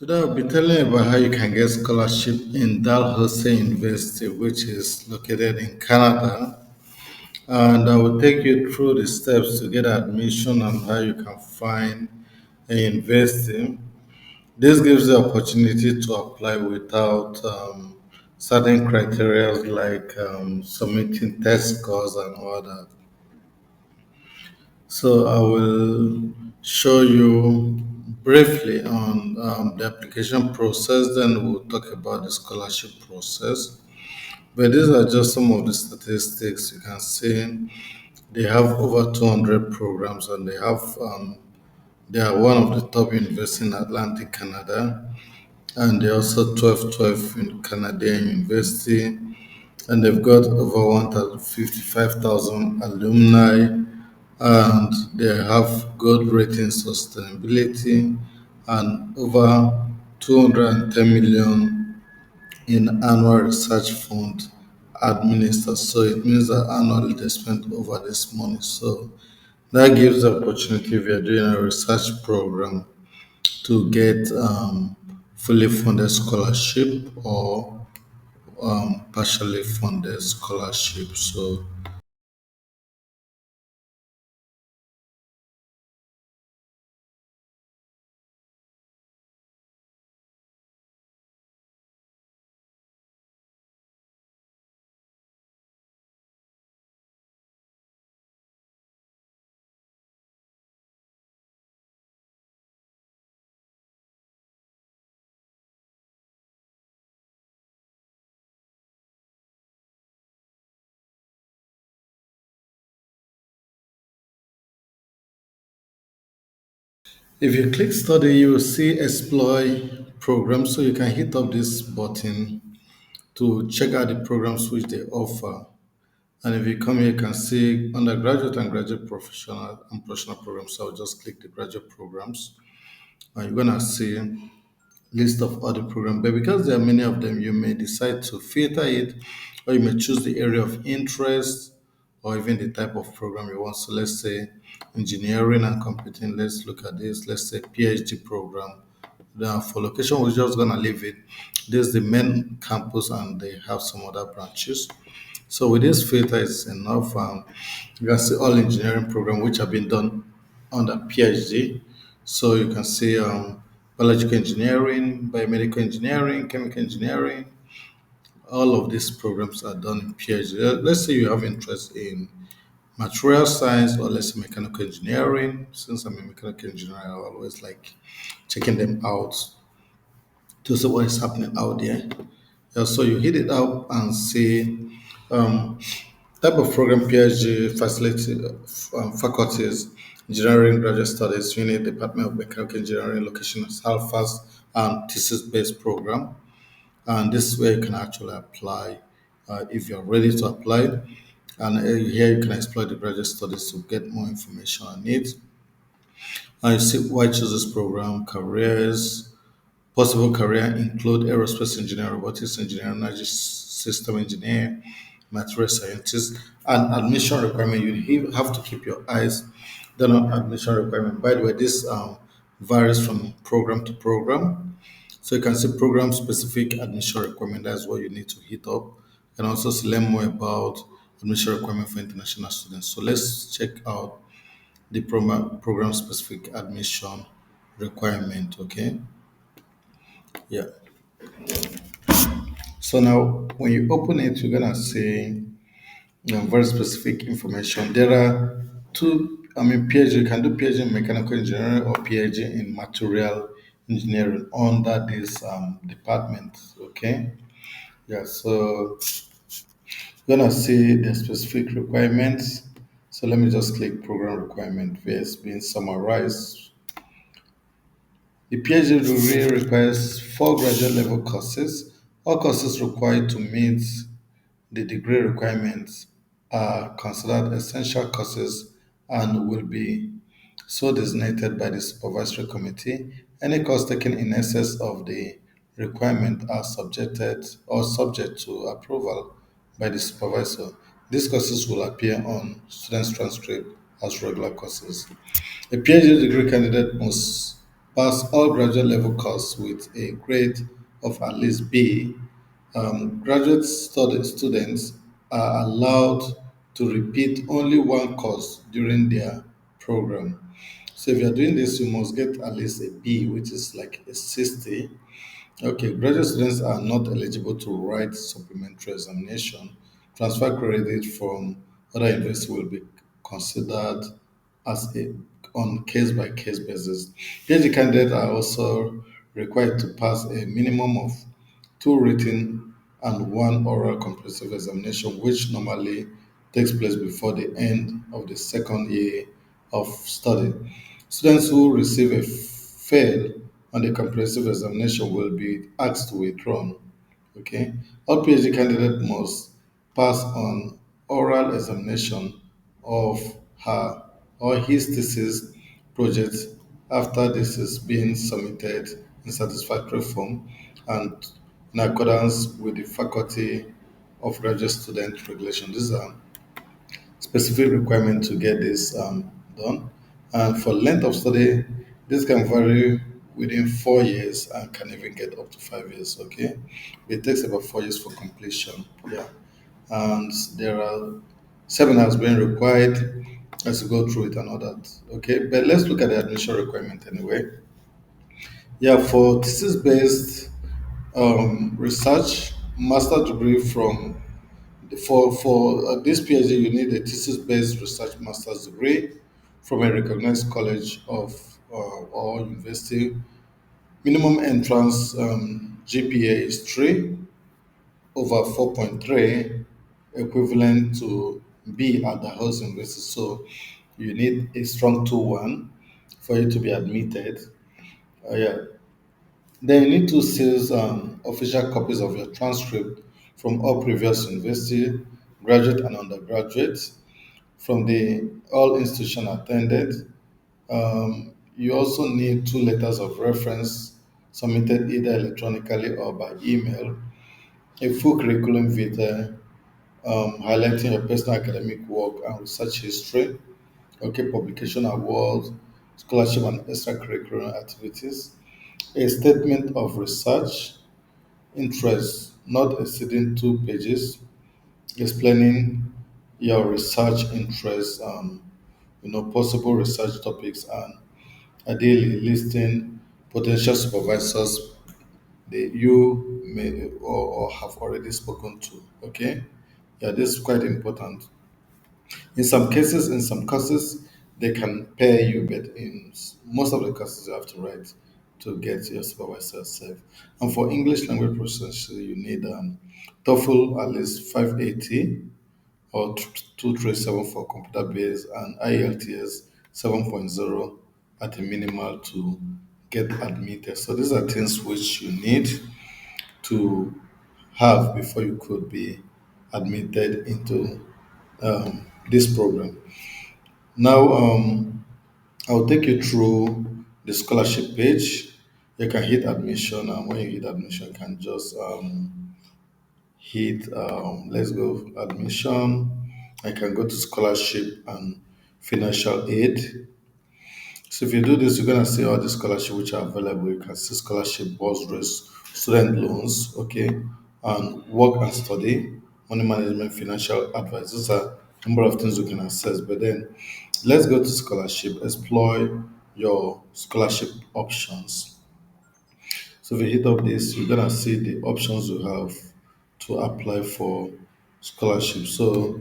Today I'll be telling you about how you can get scholarship in Dalhousie University, which is located in Canada. And I will take you through the steps to get admission and how you can find a university. This gives the opportunity to apply without certain criteria like submitting test scores and all that. So I will show you briefly on the application process, then we'll talk about the scholarship process. But these are just some of the statistics. You can see they have over 200 programs, and they are one of the top universities in Atlantic Canada, and they also 12 in Canadian University, and they've got over 155,000 alumni, and they have good rating sustainability and over 210 million in annual research fund administered. So it means that annually they spend over this money. So that gives the opportunity if you're doing a research program to get fully funded scholarship or partially funded scholarship. So if you click study, you will see explore program. So you can hit up this button to check out the programs which they offer. And if you come here, you can see undergraduate and graduate professional and professional programs. So I'll just click the graduate programs. And you're gonna see list of other programs. But because there are many of them, you may decide to filter it, or you may choose the area of interest or even the type of program you want. So let's say engineering and computing. Let's look at this. Let's say PhD program. Now for location, we're just gonna leave it. This is the main campus, and they have some other branches. So with this filter, it's enough. You can see all engineering program which have been done under PhD. So you can see biological engineering, biomedical engineering, chemical engineering. All of these programs are done in PhD. Let's say you have interest in material science, or let's say mechanical engineering. Since I'm a mechanical engineer, I always like checking them out to see what is happening out there. So you hit it up and see um, type of program: PhD facility, faculties, engineering, graduate studies, unit, Department of Mechanical Engineering, location is Halifax, and thesis-based program. And this is where you can actually apply if you're ready to apply. And here you can explore the graduate studies to get more information on it. And you see why choose this program, careers. Possible career include aerospace engineer, robotics engineer, energy system engineer, material scientist, and admission requirement. You have to keep your eyes down on admission requirement. By the way, this varies from program to program. So you can see program specific admission requirement. That's what you need to hit up. You can also learn more about admission requirement for international students. So let's check out the program specific admission requirement. Okay. Yeah. So now, when you open it, you're gonna see very specific information. There are two. I mean, PhD. You can do PhD in mechanical engineering or PhD in material engineering under this department. Okay. Yeah. So you're gonna see the specific requirements. So let me just click program requirement where it's being summarized. The PhD degree requires four graduate level courses. All courses required to meet the degree requirements are considered essential courses and will be so designated by the supervisory committee. Any course taken in excess of the requirement are subjected or subject to approval by the supervisor. These courses will appear on students' transcript as regular courses. A PhD degree candidate must pass all graduate level courses with a grade of at least B. Graduate students are allowed to repeat only one course during their program. So if you're doing this, you must get at least a B, which is like a 60. Okay, graduate students are not eligible to write supplementary examination. Transfer credit from other universities will be considered as a on case by case basis. PhD candidates are also required to pass a minimum of two written and one oral comprehensive examination, which normally takes place before the end of the second year of study. Students who receive a fail on the comprehensive examination will be asked to withdraw. Okay, all PhD candidate must pass on oral examination of her or his thesis project after this is being submitted in satisfactory form and in accordance with the Faculty of Graduate Student Regulation. These are specific requirement to get this done. And for length of study, this can vary within 4 years and can even get up to 5 years. Okay, it takes about 4 years for completion. Yeah, and there are seminars being required as you go through it and all that. Okay, but let's look at the admission requirement anyway. Yeah, for thesis based research, master degree from for this PhD, you need a thesis-based research master's degree from a recognized college of or university. Minimum entrance GPA is 3/4.3, equivalent to B at the Dalhousie University. So you need a strong 2-1 for you to be admitted. Yeah. Then you need to seize official copies of your transcript from all previous university, graduate and undergraduate, from the all institution attended. You also need two letters of reference submitted either electronically or by email, a full curriculum vitae highlighting your personal academic work and research history, okay, publication awards, scholarship and extracurricular activities, a statement of research interest not exceeding 2 pages, explaining your research interests, possible research topics, and ideally listing potential supervisors that you may or have already spoken to. Okay, yeah, this is quite important. In some cases, in some courses, they can pay you, but in most of the courses, you have to write to get your supervisor safe. And for English language proficiency, you need TOEFL at least 580 or 237 for computer based and IELTS 7.0 at a minimal to get admitted. So these are things which you need to have before you could be admitted into this program. Now, I'll take you through the scholarship page. You can hit admission, and when you hit admission, you can just hit let's go admission. I can go to scholarship and financial aid. So if you do this, you're gonna see all the scholarship which are available. You can see scholarship, bursaries, student loans, okay, and work and study, money management, financial advice. Those are a number of things you can access. But then let's go to scholarship, explore your scholarship options. So if you hit up this, you're gonna see the options you have to apply for scholarship. So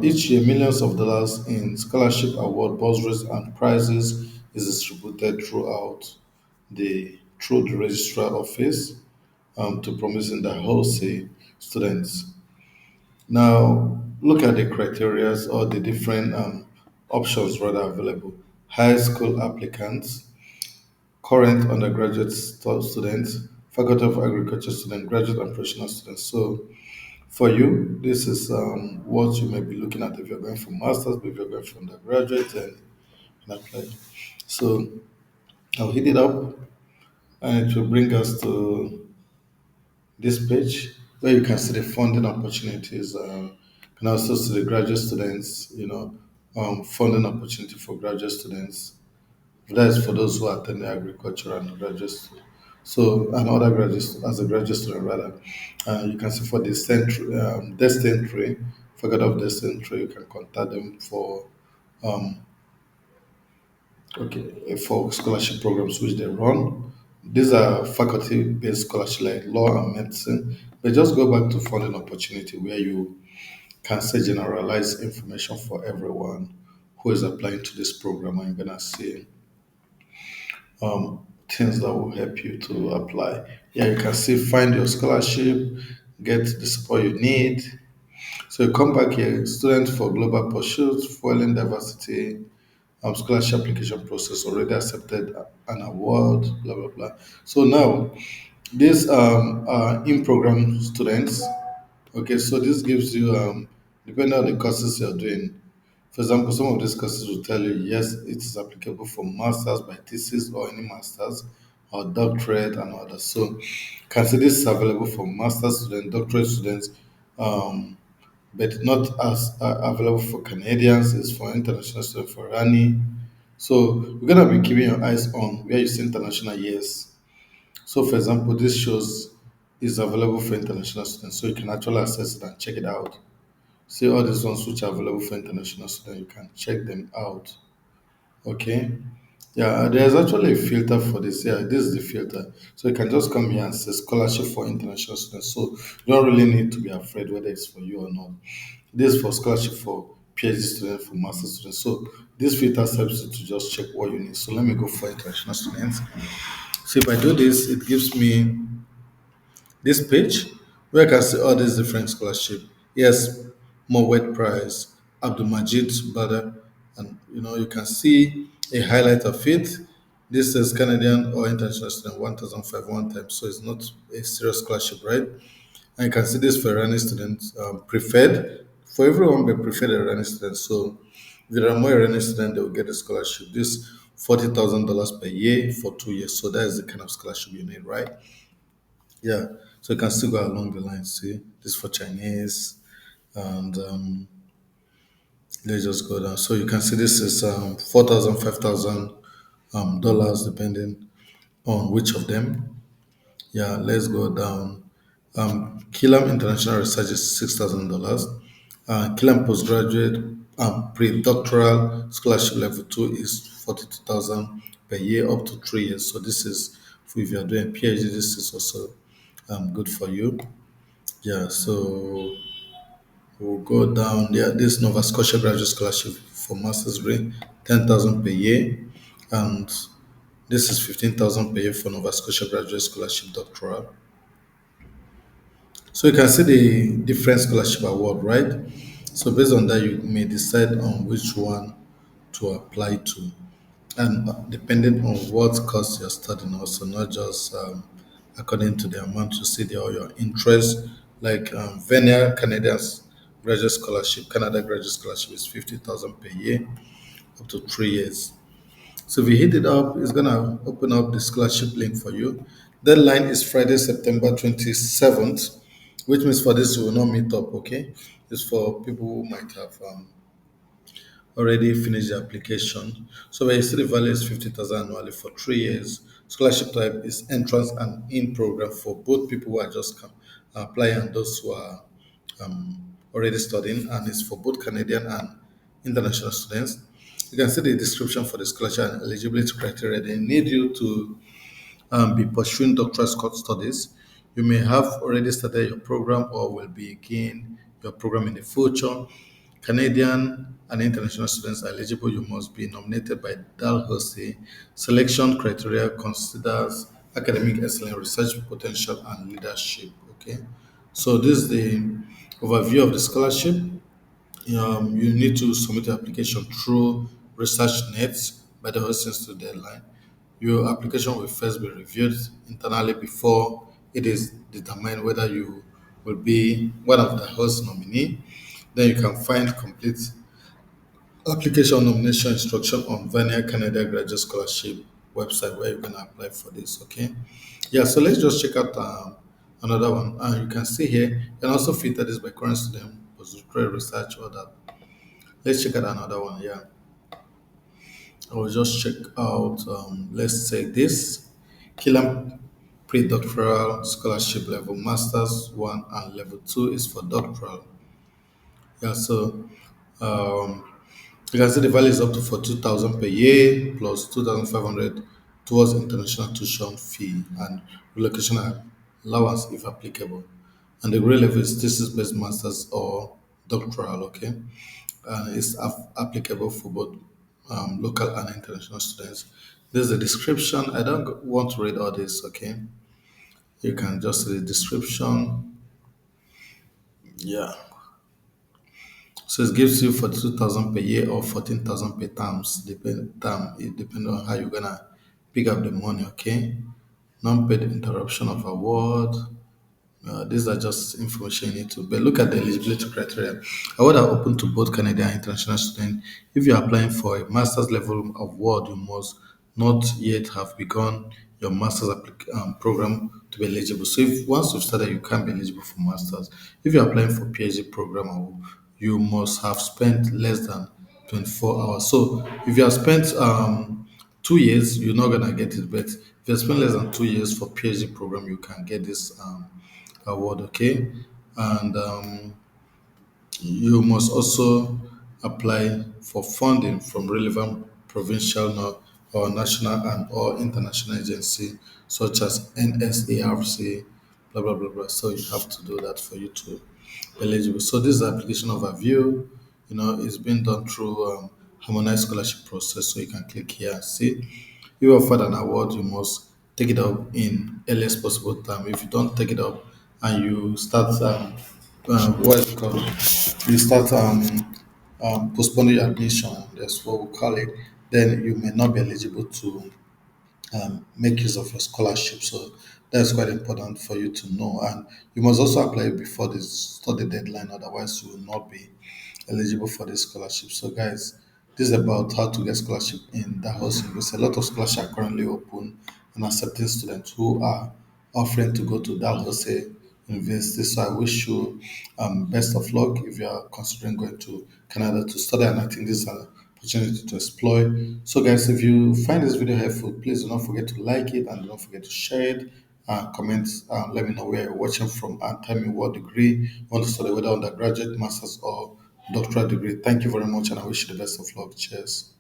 each year, millions of dollars in scholarship award, bursaries, and prizes is distributed through the registrar office to promising the wholesale students. Now, look at the criteria or the different options rather available. High school applicants, current undergraduate students, faculty of agriculture students, graduate and professional students. So for you, this is what you may be looking at if you're going for masters, if you're going for undergraduate, and apply. So I'll hit it up, and it will bring us to this page where you can see the funding opportunities. You can also see the graduate students, funding opportunity for graduate students. That is for those who attend the agriculture and graduate student. So, and other graduate, as a graduate student rather. You can see for the destined tree, forget of destined tree, you can contact them for um, okay, for scholarship programs which they run. These are faculty-based scholarship like law and medicine. But just go back to funding opportunity where you can say generalized information for everyone who is applying to this program, and you're gonna see things that will help you to apply. Yeah, you can see find your scholarship, get the support you need. So you come back here, student for global pursuits, fueling diversity, scholarship application process already accepted an award, blah blah blah. So now these are in-program students. Okay, so this gives you depending on the courses you're doing. For example, some of these courses will tell you yes, it is applicable for masters by thesis or any masters or doctorate and others. So can see this is available for master's students, doctorate students, um, but not as available for Canadians. It's for international students for RANI. So you're gonna be keeping your eyes on where you see international years. So for example, this shows is available for international students, so you can actually access it and check it out. See all these ones which are available for international students, you can check them out. Okay. Yeah, there's actually a filter for this. Yeah, this is the filter. So you can just come here and say scholarship for international students. So you don't really need to be afraid whether it's for you or not. This is for scholarship for PhD students, for master students. So this filter helps you to just check what you need. So let me go for international students. So if I do this, it gives me this page where I can see all these different scholarship. Yes, Mowed Prize, Abdul Majid Badr, and you can see a highlight of it. This is Canadian or international student 1005 one time, so it's not a serious scholarship, right? And you can see this for Iranian students preferred for everyone, but preferred Iranian students. So if there are more Iranian students, they will get a scholarship. This $40,000 per year for 2 years. So that is the kind of scholarship you need, right? Yeah, so you can still go along the line. See, this for Chinese, and let's just go down. So you can see this is 4,000, dollars, depending on which of them. Yeah, let's go down. Kilam International Research is $6,000. Kilam Postgraduate Pre-Doctoral Scholarship Level 2 is 42,000 per year up to 3 years. So this is for if you are doing PhD, this is also good for you. Yeah, so we'll go down. Yeah, this Nova Scotia Graduate Scholarship for Master's degree, 10,000 per year, and this is 15,000 per year for Nova Scotia Graduate Scholarship Doctoral. So you can see the different scholarship award, right? So based on that, you may decide on which one to apply to, and depending on what course you're studying, also not just according to the amount you see there or your interest. Like Venia Canada's graduate scholarship, Canada graduate scholarship is 50,000 per year, up to 3 years. So if you hit it up, it's gonna open up the scholarship link for you. Deadline is Friday, September 27th, which means for this you will not meet up, okay? It's for people who might have already finished the application. So when you see the value is 50,000 annually for 3 years. Scholarship type is entrance and in program for both people who are just applying and those who are already studying, and it's for both Canadian and international students. You can see the description for the scholarship and eligibility criteria. They need you to be pursuing doctoral studies. You may have already started your program or will begin your program in the future. Canadian and international students are eligible. You must be nominated by Dalhousie. Selection criteria considers academic excellence, research potential, and leadership. Okay, so this is the overview of the scholarship. You need to submit your application through ResearchNet by the host institute deadline. Your application will first be reviewed internally before it is determined whether you will be one of the host nominee. Then you can find complete application nomination instruction on Vania Canada Graduate Scholarship website where you're going to apply for this. Okay. Yeah, so let's just check out another one. You can see here, you can also filter this by current student, postdoctoral research, or that. Let's check out another one. Yeah. I will just check out, let's say this Killam pre-doctoral scholarship level, Masters 1 and level 2 is for doctoral. Yeah, so um, you can see the value is up to for 2,000 per year plus 2,500 towards international tuition fee and relocation allowance if applicable. And the grade level is thesis based masters or doctoral, okay? And it's applicable for both local and international students. There's a description. I don't want to read all this, okay? You can just read the description. Yeah. So it gives you 42,000 per year or 14,000 per term. It depends on how you're gonna pick up the money. Okay, non-paid interruption of award. These are just information you need to. But look at the eligibility criteria. Award are open to both Canadian and international students. If you are applying for a master's level award, you must not yet have begun your master's program to be eligible. So if once you've started, you can't be eligible for masters. If you're applying for PhD program, you must have spent less than 24 hours. So if you have spent 2 years, you're not gonna get it. But if you have spent less than 2 years for PhD program, you can get this award. Okay, and you must also apply for funding from relevant provincial or national and or international agency such as NSARC, blah blah blah blah. So you have to do that for you to be eligible. So this is the application overview. You know, it's been done through harmonized scholarship process. So you can click here. See, you offered an award, you must take it up in earliest possible time. If you don't take it up and you start what is it called? You start postponing your admission, that's what we call it, then you may not be eligible to make use of your scholarship. So that's quite important for you to know. And you must also apply before the study deadline, otherwise you will not be eligible for this scholarship. So guys, this is about how to get scholarship in Dalhousie University. A lot of scholarships are currently open and accepting students who are offering to go to Dalhousie University. So I wish you best of luck if you are considering going to Canada to study. And I think this is an opportunity to explore. So, guys, if you find this video helpful, please do not forget to like it and don't forget to share it. Comment, let me know where you're watching from and tell me what degree you want to study, whether undergraduate, master's, or doctoral degree. Thank you very much, and I wish you the best of luck. Cheers.